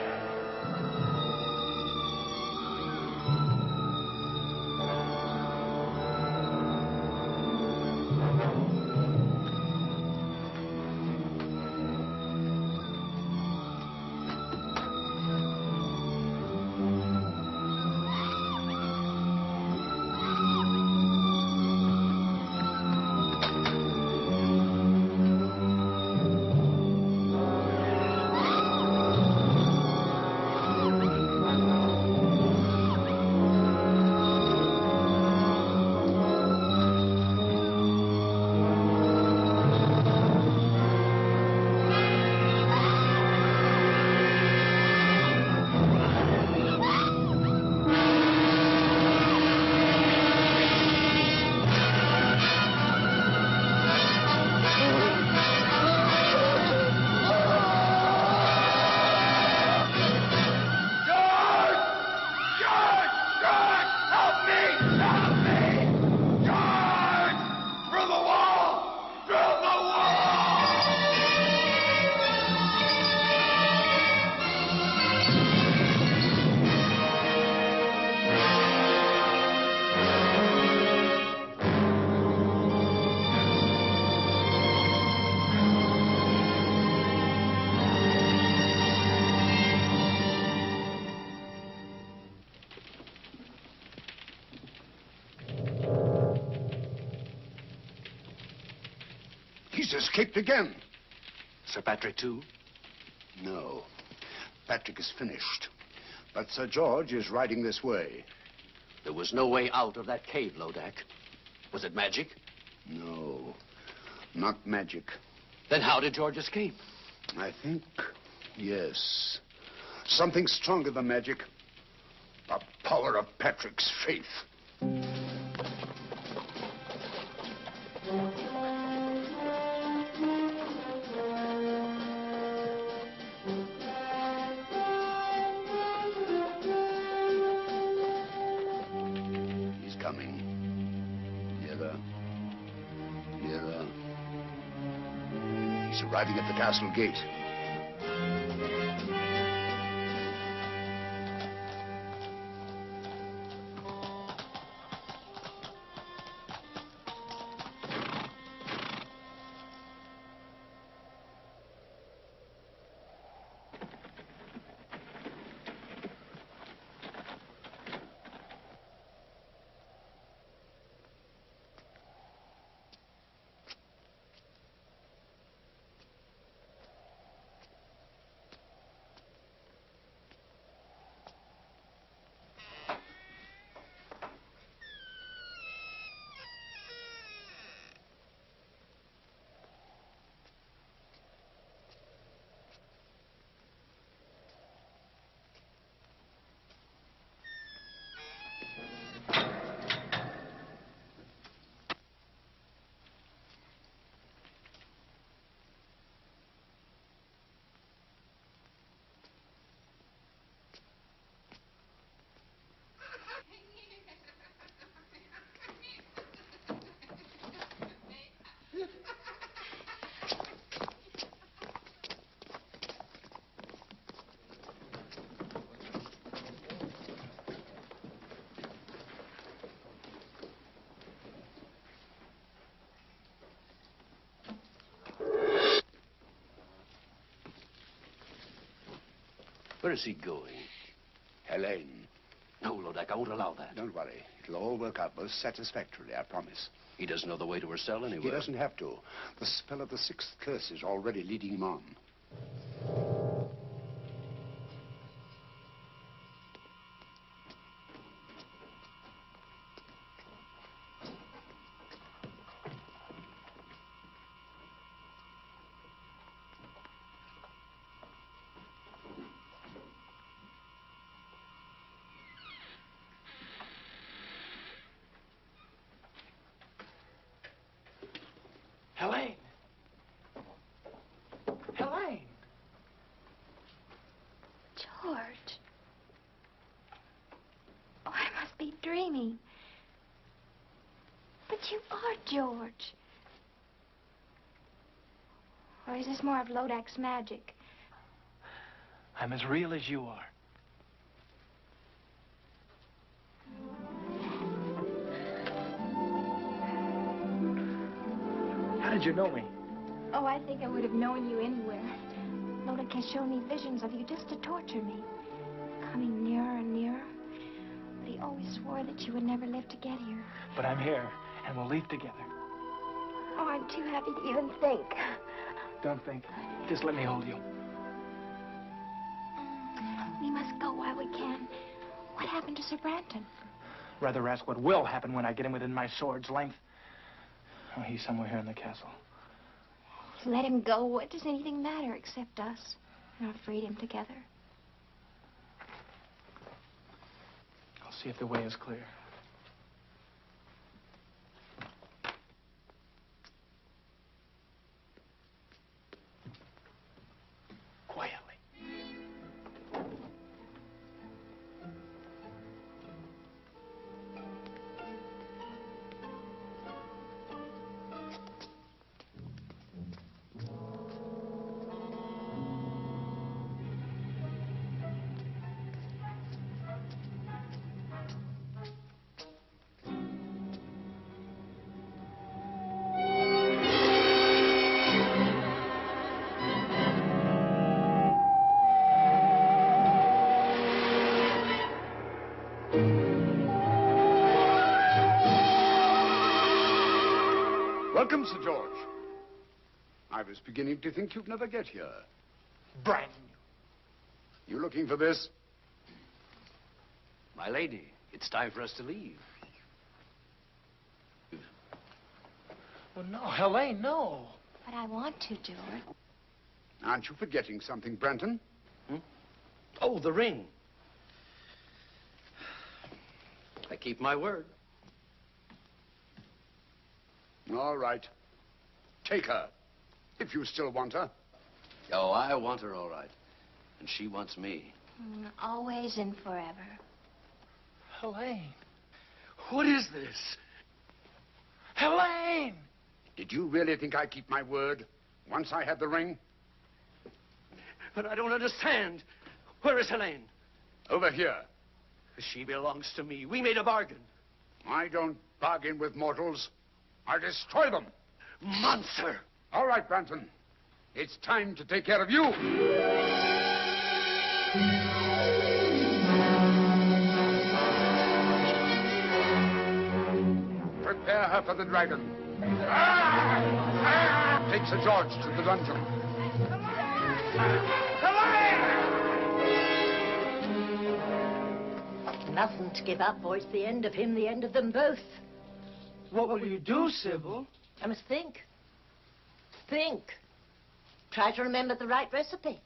He's escaped again. Sir Patrick, too? No. Patrick is finished. But Sir George is riding this way. There was no way out of that cave, Lodak. Was it magic? No, not magic. Then how did George escape? I think, yes. Something stronger than magic. The power of Patrick's faith. He's coming. Nearer. Nearer. He's arriving at the castle gate. Where is he going? Helene. No, Lodak, I won't allow that. Don't worry. It'll all work out most satisfactorily, I promise. He doesn't know the way to her cell anyway. He doesn't have to. The spell of the sixth curse is already leading him on. Helene! Helene! George. Oh, I must be dreaming. But you are George. Or is this more of Lodak's magic? I'm as real as you are. How did you know me? Oh, I think I would have known you anywhere. Lodak has shown me visions of you just to torture me. Coming nearer and nearer. But he always swore that you would never live to get here. But I'm here, and we'll leave together. Oh, I'm too happy to even think. Don't think. Just let me hold you. We must go while we can. What happened to Sir Branton? Rather ask what will happen when I get him within my sword's length. Oh, he's somewhere here in the castle. Let him go. What does anything matter except us and our freedom together? I'll see if the way is clear. Quietly. Welcome, Sir George. I was beginning to think you'd never get here. Branton. You looking for this? My lady, it's time for us to leave. Well, no, Helene, no. But I want to, George. Aren't you forgetting something, Branton? Oh, the ring. I keep my word. All right. Take her, if you still want her. Oh, I want her all right. And she wants me. Always and forever. Helene. What is this? Helene! Did you really think I'd keep my word once I had the ring? But I don't understand. Where is Helene? Over here. She belongs to me. We made a bargain. I don't bargain with mortals. I destroy them. Monster! All right, Branton. It's time to take care of you. Prepare her for the dragon. Take Sir George to the dungeon. Mustn't give up, or it's the end of him, the end of them both. What will you do, Sybil? I must think. Think. Try to remember the right recipe.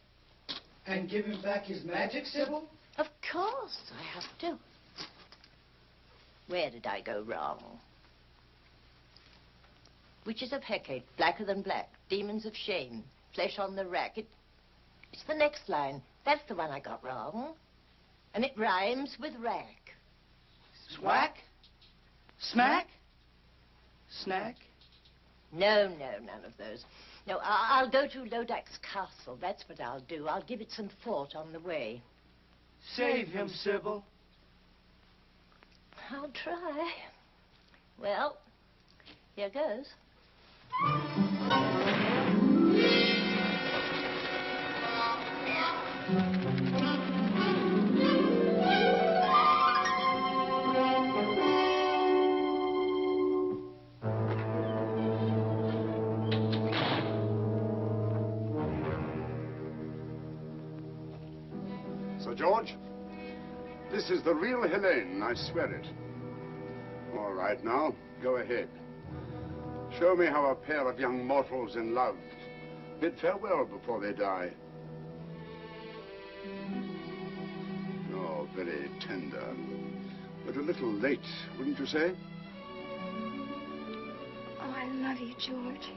And give him back his magic, Sybil? Of course, I have to. Where did I go wrong? Witches of Hecate, blacker than black, demons of shame, flesh on the rack. It's the next line. That's the one I got wrong. And it rhymes with rack. Swack? Smack? Snack? No, none of those. No, I'll go to Lodak's castle. That's what I'll do. I'll give it some thought on the way. Save him, Sybil. I'll try. Well, here goes. Sir George. This is the real Helene, I swear it. All right, now, go ahead. Show me how a pair of young mortals in love bid farewell before they die. Oh, very tender. But a little late, wouldn't you say? Oh, I love you, George.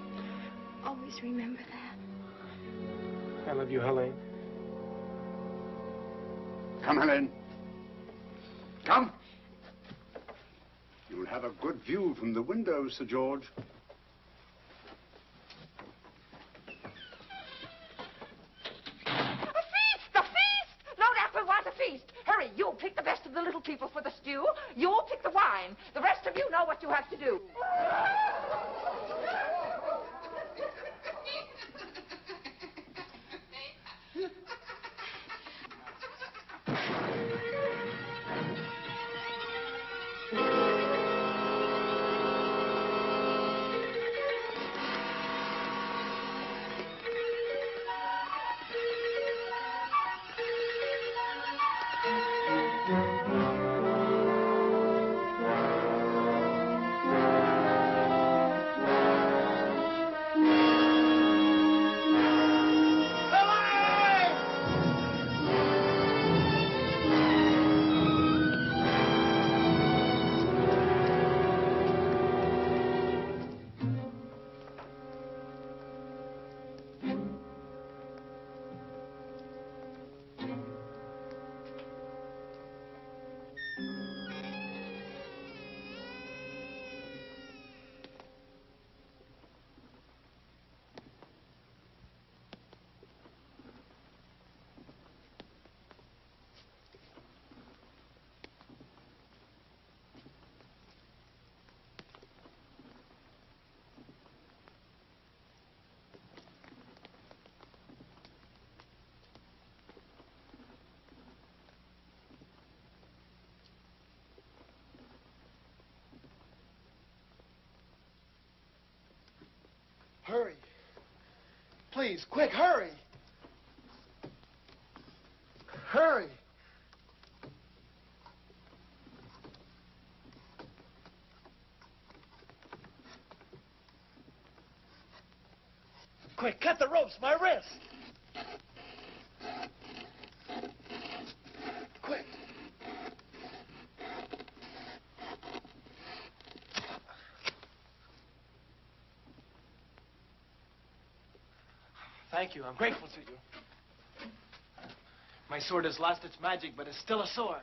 Always remember that. I love you, Helene. Come, Helene. Come. You'll have a good view from the window, Sir George. The feast! Lodak will want a feast. Hurry, you'll pick the best of the little people for the stew. You'll pick the wine. The rest of you know what you have to do. Hurry. Please, quick, hurry. Hurry. Quick, cut the ropes, my wrist. Quick. Thank you. I'm grateful to you. My sword has lost its magic, but it's still a sword.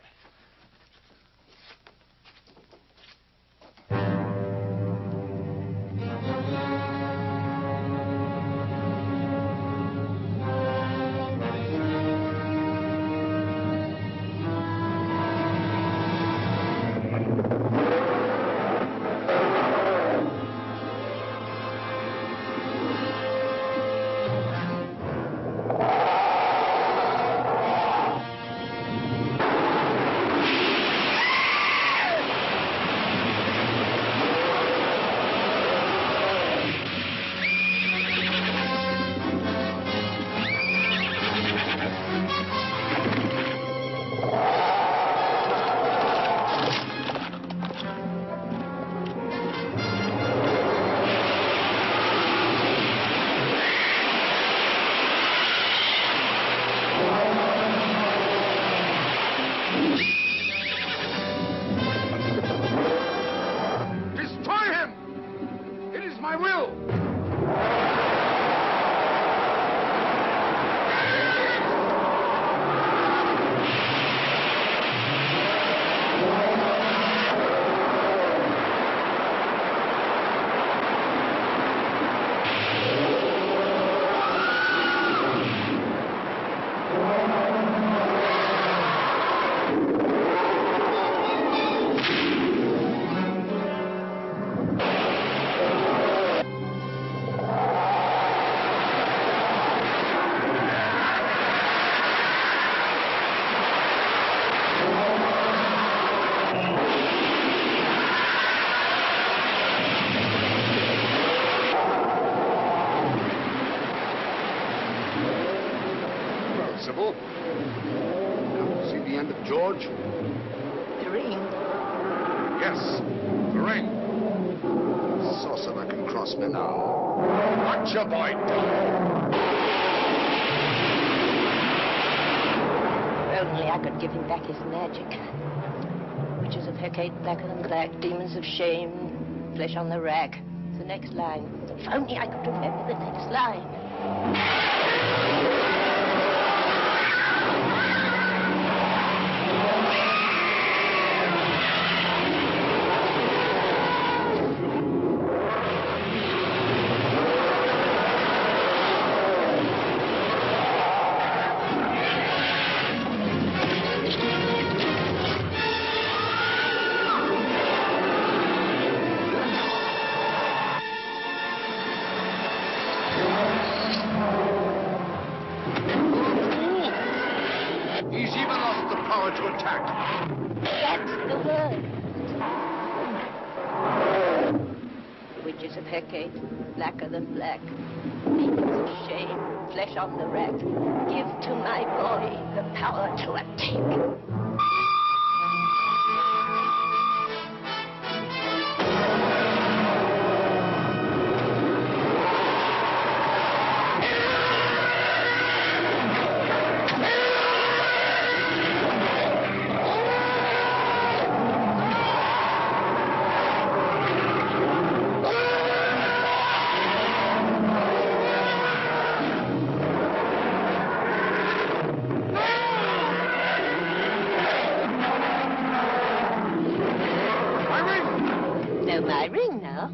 See the end of George? The ring. Yes, the ring. Sorcerer can cross me now. Watch your boy do. If only I could give him back his magic. Witches of Hecate, blacker than black, demons of shame, flesh on the rack. The next line. If only I could remember the next line. Witches of Hecate, blacker than black, demons of shame, flesh on the rack. Give to my boy the power to attack. My ring now.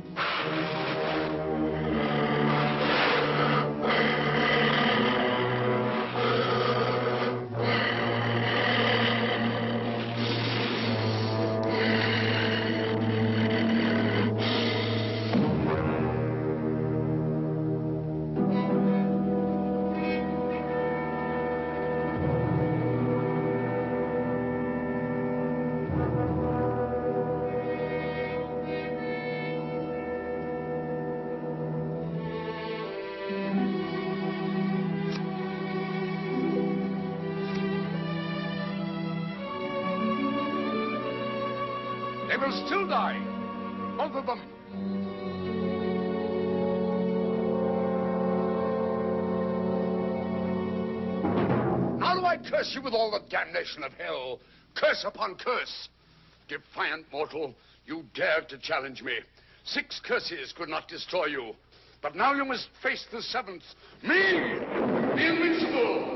They will still die. Both of them. Now do I curse you with all the damnation of hell. Curse upon curse. Defiant mortal, you dared to challenge me. 6 curses could not destroy you. But now you must face the 7th. Me, the invincible.